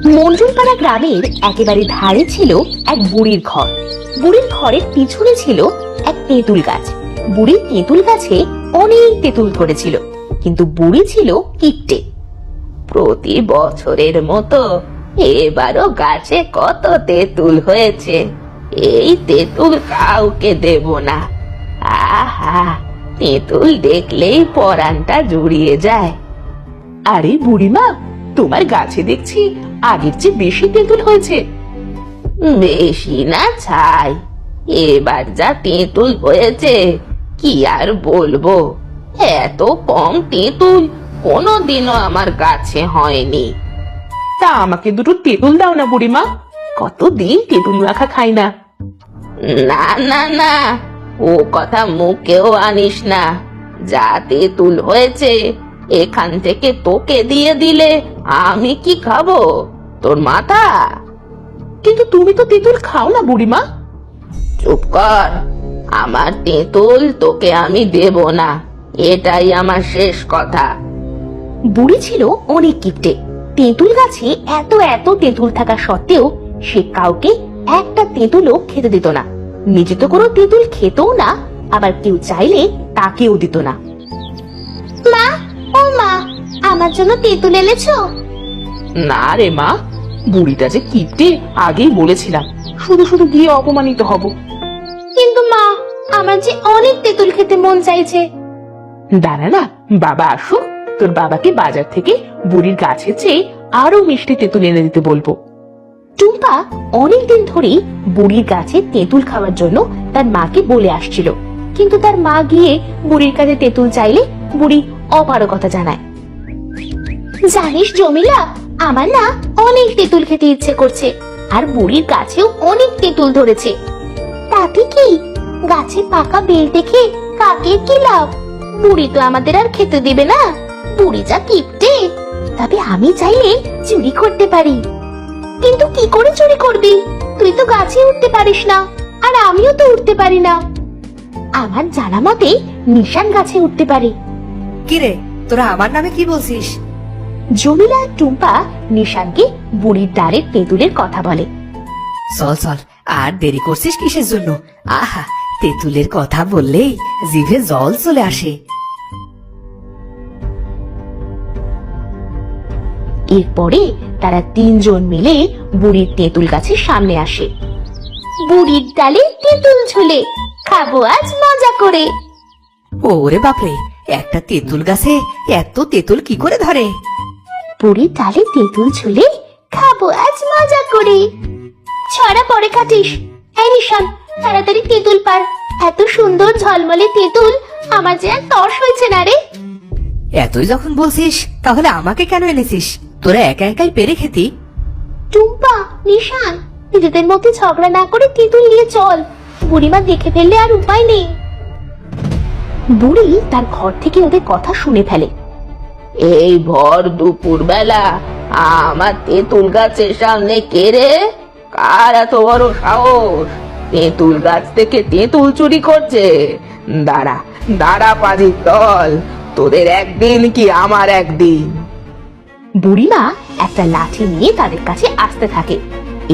মঞ্জুরপাড়া গ্রামের একেবারে ধারে ছিল এক বুড়ির ঘর। বুড়ির ঘরের পিছনে ছিল এক তেঁতুল গাছ। বুড়ি তেঁতুল গাছে অনেক তেঁতুল ধরেছিল, কিন্তু বুড়ি ছিল কিপ্টে। প্রতি বছরের মতো এবারও গাছে কত তেঁতুল হয়েছে, এই তেঁতুল কাউকে দেব না। আহা, তেঁতুল দেখলেই পরানটা জুড়িয়ে যায়। আরে বুড়িমা, তোমার গাছে দেখছি আগের চেয়ে বেশি তেঁতুল হয়েছে। বেশি না ছাই, এবার যা তেঁতুল হয়েছে কি আর বলবো। এত কম তেঁতুল কোনোদিনও আমার গাছে হয়নি। তা আমাকে দুটো তেঁতুল দাও না বুড়িমা, কতদিন তেঁতুল মাখা খাই না। না না না, ও কথা মুখেও আনিস না। যা তেঁতুল হয়েছে এখান থেকে তোকে দিয়ে দিলে আমি কি খাবো? তোর মাথা। কিন্তু তুমি তো তেঁতুল খাও না বুড়িমা। চুপ কর, আমার তেঁতুল তোকে আমি দেব না, এটাই আমার শেষ কথা। বুড়ি ছিল অনেক কিপ্টে। তেঁতুল গাছে এত এত তেঁতুল থাকা সত্ত্বেও সে কাউকে একটা তেঁতুলও খেতে দিত না। নিজে তো কোনো তেঁতুল খেতও না, আবার কেউ চাইলে তাকেও দিত না। মা, ও মা, আমার জন্য তেঁতুল এনেছো? না রে মা, বুড়িটা যে কিপ্টে আগেই বলেছিলাম, শুধু শুধু গিয়ে অপমানিত হব। কিন্তু মা, আমার যে অনেক তেঁতুল খেতে মন চাইছে। দাঁড়া না, বাবা আসুক, তোর বাবাকে বাজার থেকে বুড়ির গাছের চেয়ে আরো মিষ্টি তেঁতুল এনে দিতে বলবো। টুম্পা অনেকদিন ধরেই বুড়ির গাছে তেঁতুল খাওয়ার জন্য তার মাকে বলে আসছিল, কিন্তু তার মা গিয়ে বুড়ির কাছে তেঁতুল চাইলে বুড়ি অপারগতা জানায়। জানিস জমিলা, আমার না অনেক তেঁতুল খেতে ইচ্ছে করছে, আর বুড়ির গাছেও অনেক তেঁতুল ধরেছে। তাতে কি, গাছে পাকা বেল দেখে কাকের কি লাভ? বুড়ি তো আমাদের আর খেতে দেবে না। বুড়ি যা কিপ্টে। তবে আমি চাইলে চুরি করতে পারি। কিন্তু কি করে চুরি করবি? তুই তো গাছে উঠতে পারিস না, আর আমিও তো উঠতে পারি না। আমার জানা মতে নিশান গাছে উঠতে পারে। কিরে, তোরা আমার নামে কি বলছিস? জমিলা আর টুম্পা নিশানকে বুড়ির ডালের তেঁতুলের কথা বলে। চল চল, আর দেরি করছিস কিসের জন্য? আহা, তেঁতুলের কথা বললেই জিভে জল চলে আসে। এরপরে তারা তিনজন মিলে বুড়ির তেঁতুল গাছের সামনে আসে। বুড়ির ডালে তেঁতুল ঝুলে, খাবো আজ মজা করে। ওরে বাপরে, একটা তেঁতুল গাছে এত তেঁতুল কি করে ধরে? বুড়ির ডালে তেঁতুল ঝুলে, খাবো আজ মজা করে। ছড়া পরে কাটিস। এই নিশান, তাড়াতাড়ি তেঁতুল পার। এত সুন্দর ঝলমলে তেঁতুল আমার যে আর তর্স হয়েছে না রে। এতই যখন বলছিস, তাহলে আমাকে কেন এনেছিস? তোরা একা একাই পেরে খেতি। টুম্পা, নিশান, নিজেদের মধ্যে ঝগড়া না করে তেঁতুল নিয়ে চল। বুড়িমা দেখে ফেললে আর উপায় নেই। বুড়ি তার ঘর থেকে ওদের কথা শুনে ফেলে। এই ভর দুপুর বেলা আমার তেঁতুল গাছের সামনে কে রে? কার এত বড় সাহস তেঁতুল গাছ থেকে তেঁতুল চুরি করছে? দাঁড়া দাঁড়া পাজির দল, তোদের একদিন কি আমার একদিন। বুড়িমা একটা লাঠি নিয়ে তাদের কাছে আসতে থাকে।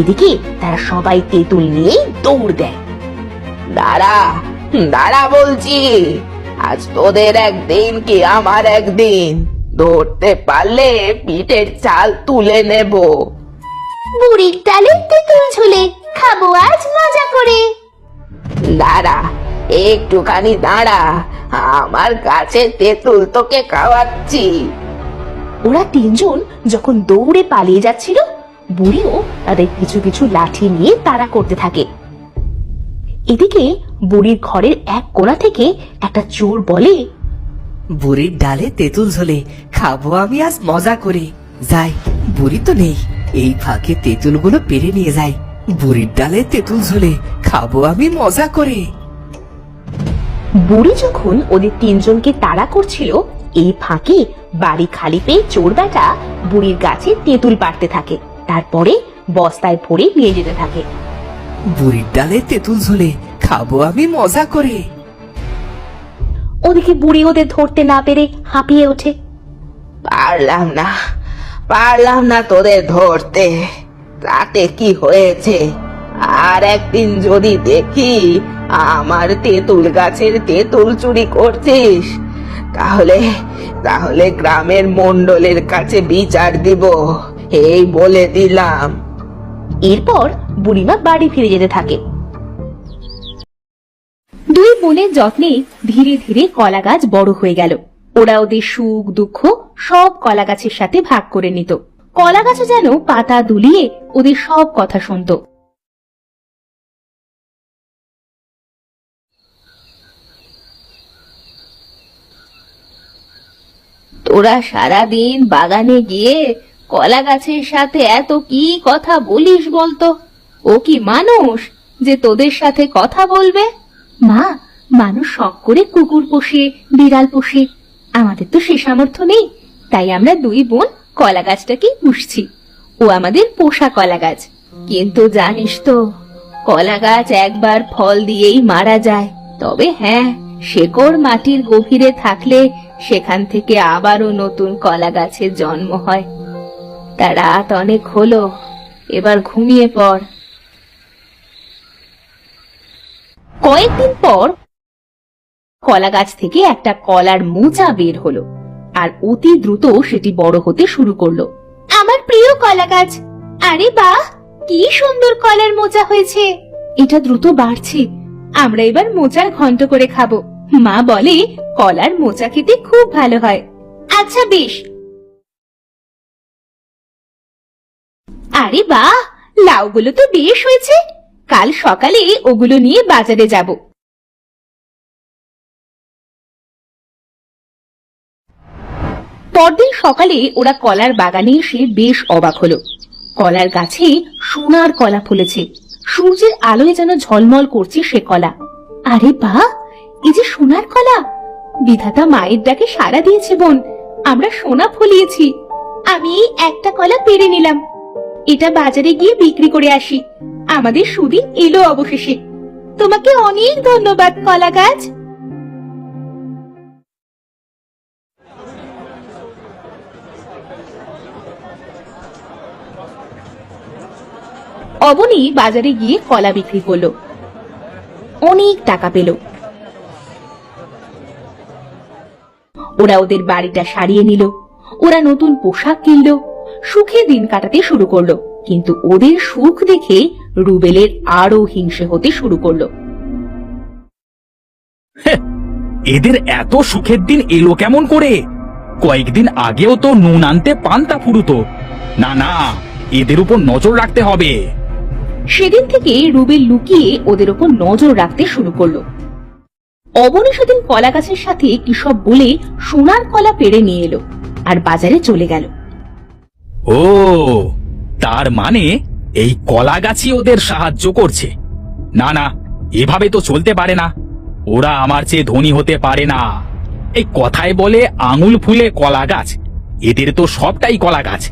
এদিকে তারা সবাই তেঁতুল নিয়ে দৌড় দেয়। দাঁড়া দাঁড়া বলছি, আজ তোদের একদিন কি আমার একদিন। ধরতে পারলে পিঠের চাল তুলে নেব। বুড়ির ডালে তেঁতুল ঝুলে, খাবো আজ মজা করে। দাঁড়া, একটুখানি দাঁড়া, আমার কাছে তেঁতুল তোকে খাওয়াচ্ছি। ওরা তিনজন যখন দৌড়ে পালিয়ে যাচ্ছিল, বুড়িও তাদের কিছু কিছু লাঠি নিয়ে তাড়া করতে থাকে। এদিকে বুড়ির ঘরের এক কোণা থেকে একটা চোর বলে, বুড়ির ডালে তেঁতুল ঝোলে, খাবো আমি আজ মজা করে। যাই, বুড়ি তো নেই, এই ফাঁকে তেঁতুলগুলো পেরে নিয়ে যাই। বুড়ির ডালে তেঁতুল ঝোলে, খাবো আমি মজা করে। বুড়ি যখন ওদের তিনজনকে তাড়া করছিল, এই ফাঁকে বাড়ি খালি পেয়ে চোর বেটা বুড়ির গাছে তেঁতুল পাড়তে থাকে। তারপরে বস্তায় ভরে নিয়ে যেতে থাকে। বুড়ির ডালে তেঁতুল ঝোলে, খাবো আমি মজা করে। ওদিকে বুড়ি ওদের ধরতে না পেরে হাঁপিয়ে ওঠে। পারলাম না, পারলাম না তোদের ধরতে, তাতে কি হয়েছে? আর একদিন যদি দেখি আমার তেঁতুল গাছের তেঁতুল চুরি করছিস, তাহলে তাহলে গ্রামের মণ্ডলের কাছে বিচার দিব, এই বলে দিলাম। এরপর বুড়িমা বাড়ি ফিরে যেতে থাকে। দুই বোনের যত্নে ধীরে ধীরে কলা গাছ বড় হয়ে গেল। ওরা ওদের সুখ দুঃখ সব কলা গাছের সাথে ভাগ করে নিত। কলা গাছও যেন পাতা দুলিয়ে ওদের সব কথা শুনতো। তোরা সারাদিন বাগানে গিয়ে কলা গাছের সাথে এত কি কথা বলিস বলতো? ও কি মানুষ যে তোদের সাথে কথা বলবে? মা, মানুষ শখ করে কুকুর পোষে, বিড়াল পোষে, আমাদের তো সে সামর্থ্য নেই, তাই আমরা দুই বোন কলা গাছটাকেই পুষছি। ও আমাদের পোষা কলা গাছ। কিন্তু জানিস তো, কলা গাছ একবার ফল দিয়েই মারা যায়। তবে হ্যাঁ, শেকড় মাটির গভীরে থাকলে সেখান থেকে আবারও নতুন কলা গাছের জন্ম হয়। তা রাত অনেক হলো, এবার ঘুমিয়ে পড়। কয়েকদিন পর কলা গাছ থেকে একটা কলার মোচা বের হলো, আর অতি দ্রুত সেটি বড় হতে শুরু করলো। আমার প্রিয় কলা গাছ, আরে বাহ, কি সুন্দর কলার মোচা হয়েছে। এটা দ্রুত বাড়ছে, আমরা এবার মোচার ঘন্ট করে খাবো। মা বলে কলার মোচা খেতে খুব ভালো হয়। আচ্ছা বেশ। আরে বাহ, লাউগুলো তো বেশ হয়েছে, কাল সকালে ওগুলো নিয়ে বাজারে যাব। পরদিন সকালে ওরা কলার বাগানে এসে বেশ অবাক হলো। কলার গাছে সোনার কলা ফুলেছে, সূর্যের আলোয় যেন ঝলমল করছে সে কলা। আরে বাহ, এই যে সোনার কলা! বিধাতা মায়ের ডাকে সাড়া দিয়েছে বোন, আমরা সোনা ফলিয়েছি। আমি একটা কলা পেরে নিলাম, এটা বাজারে গিয়ে বিক্রি করে আসি। আমাদের সুদিন এলো অবশেষে। তোমাকে অনেক ধন্যবাদ কলা গাছ। অবনী বাজারে গিয়ে কলা বিক্রি করলো, অনেক টাকা পেল। ওরা ওদের বাড়িটা সারিয়ে নিল, ওরা নতুন পোশাক কিনলো, সুখে দিন কাটাতে শুরু করলো। কিন্তু ওদের সুখ দেখে রুবেলের আরো হিংসে হতে শুরু করলো। এদের এত সুখের দিন এলো কেমন করে? কয়েকদিন আগেও তো নুন আনতে পান্তা ফুরুতো। না না, এদের উপর নজর রাখতে হবে। সেদিন থেকে রুবেল লুকিয়ে ওদের উপর নজর রাখতে শুরু করলো। অবনী সেদিন কলা গাছের সাথে কি সব বলে সোনার কলা পেড়ে নিয়ে এলো আর বাজারে চলে গেল। ও, তার মানে এই কলা গাছই ওদের সাহায্য করছে। না না, এভাবে তো চলতে পারে না। ওরা আমার চেয়ে ধনী হতে পারে না। এই কথায় বলে আঙুল ফুলে কলা গাছ, এদের তো সবটাই কলা গাছ।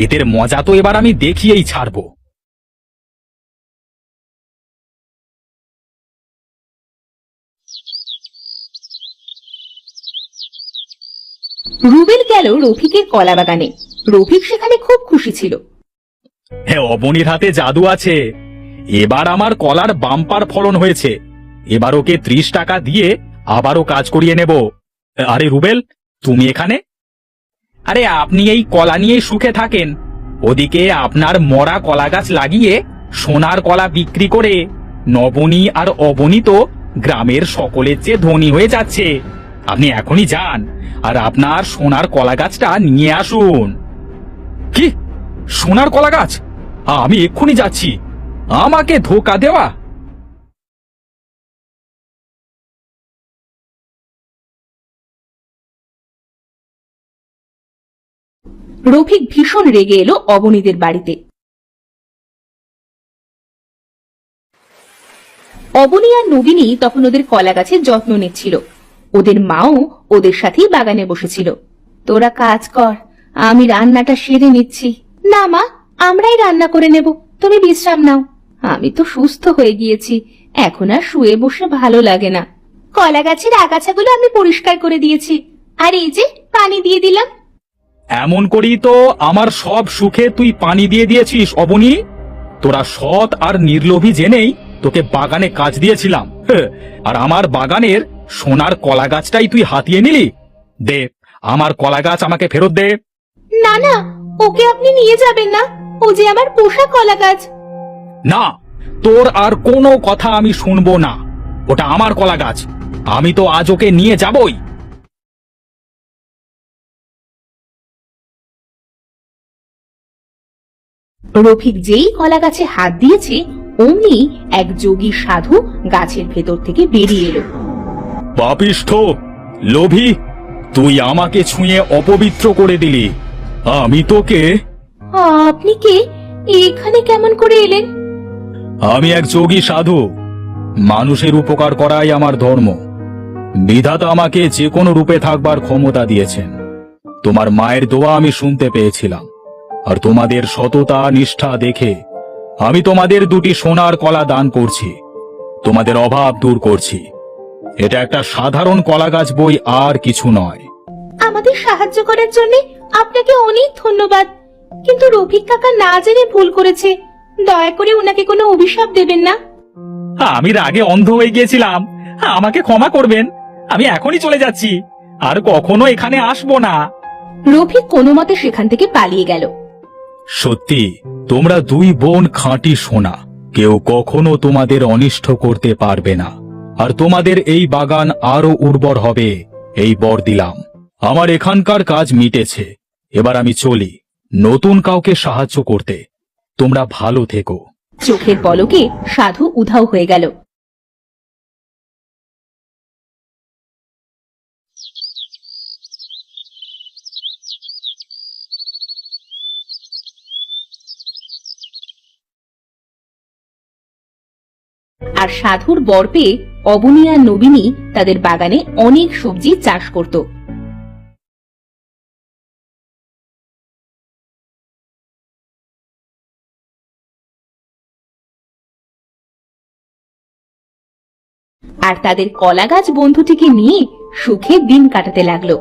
এদের মজা তো এবার আমি দেখিয়েই ছাড়বো। রুবেল গেল রফিকের কলা বাগানে। রফিক সেখানে খুব খুশি ছিল। হ্যাঁ, অবনীর হাতে জাদু আছে। এবার আমার কলার বাম্পার ফলন হয়েছে। এবার ওকে 30 টাকা দিয়ে আবারও কাজ করিয়ে নেব। আরে রুবেল, তুমি এখানে? আরে আপনি এই কলা নিয়ে সুখে থাকেন, ওদিকে আপনার মরা কলা গাছ লাগিয়ে সোনার কলা বিক্রি করে নবনী আর অবনী তো গ্রামের সকলের চেয়ে ধনী হয়ে যাচ্ছে। আপনি এখনই যান আর আপনার সোনার কলা গাছটা নিয়ে আসুন। কি সোনার কলা গাছ? আমি এক্ষুনি যাচ্ছি। আমাকে ধোকা দেওয়া! রফিক ভীষণ রেগে এলো অবনীদের বাড়িতে। অবনী আর নবীনী তখন ওদের কলা গাছের যত্ন নিচ্ছিল। ওদের মাও ওদের সাথেই বাগানে বসেছিল। তোরা কাজ কর, আমি রান্নাটা সেরে নিচ্ছি। না মা, আমরাই রান্না করে নেব, তুমি বিশ্রাম নাও। আমি তো সুস্থ হয়ে গিয়েছি, এখন আর শুয়ে বসে ভালো লাগে না। কলা গাছের আগাছাগুলো আমি পরিষ্কার করে দিয়েছি, আর এই যে পানি দিয়ে দিলাম। এমন করেই তো আমার সব সুখে তুই পানি দিয়ে দিয়েছিস অবনী। তোরা সৎ আর নির্লোভী জেনেই তোকে বাগানে কাজ দিয়েছিলাম, আর আমার বাগানের সোনার কলা গাছটাই তুই হাতিয়ে নিলি। দে, আমার কলা গাছ আমাকে ফেরত দে। না না, ওকে আপনি নিয়ে যাবেন না, ও যে আমার পোষা কলা গাছ। না, তোর আর কোনো কথা আমি শুনবো না। ওটা আমার কলা গাছ, আমি তো আজ ওকে নিয়ে যাবই। রফিক যেই কলা গাছে হাত দিয়েছে অমনি এক যোগী সাধু গাছের ভেতর থেকে বেরিয়ে এলো। পাপিষ্ঠ, লোভী, তুই আমাকে ছুঁয়ে অপবিত্র করে দিলি। আমি তোকে আপনি কে? এখানে কেমন করে এলেন? আমি এক যোগী সাধু। মানুষের উপকার করাই আমার ধর্ম। বিধাতা আমাকে যে কোনো রূপে থাকবার ক্ষমতা দিয়েছেন। তোমার মায়ের দোয়া আমি শুনতে পেয়েছিলাম, আর তোমাদের সততা নিষ্ঠা দেখে আমি তোমাদের 2টি সোনার কলা দান করছি। তোমাদের অভাব দূর করছি। এটা একটা সাধারণ কলা গাছ, বই আর কিছু নয়। আমাদের সাহায্য করার জন্য আপনাকে অনেক ধন্যবাদ, কিন্তু রফিক কাকা না জেনে ভুল করেছে, দয়া করে উনাকে কোনো অভিশাপ দেবেন না। আমি রাগে অন্ধ হয়ে গিয়েছিলাম, আমাকে ক্ষমা করবেন। আমি এখনই চলে যাচ্ছি, আর কখনো এখানে আসবো না। রফিক কোনো মতে সেখান থেকে পালিয়ে গেল। সত্যি তোমরা 2 বোন খাঁটি সোনা, কেউ কখনো তোমাদের অনিষ্ট করতে পারবে না। আর তোমাদের এই বাগান আরো উর্বর হবে, এই বর দিলাম। আমার এখানকার কাজ মিটেছে, এবার আমি চলি নতুন কাউকে সাহায্য করতে। তোমরা ভালো থেকো। চোখের পলকে সাধু উধাও হয়ে গেল। আর সাধুর বর পেয়ে অবনী আর নবীনী তাদের বাগানে অনেক সবজি চাষ করত। আর তাদের কলা গাছ বন্ধুটিকে নিয়ে সুখে দিন কাটাতে লাগলো।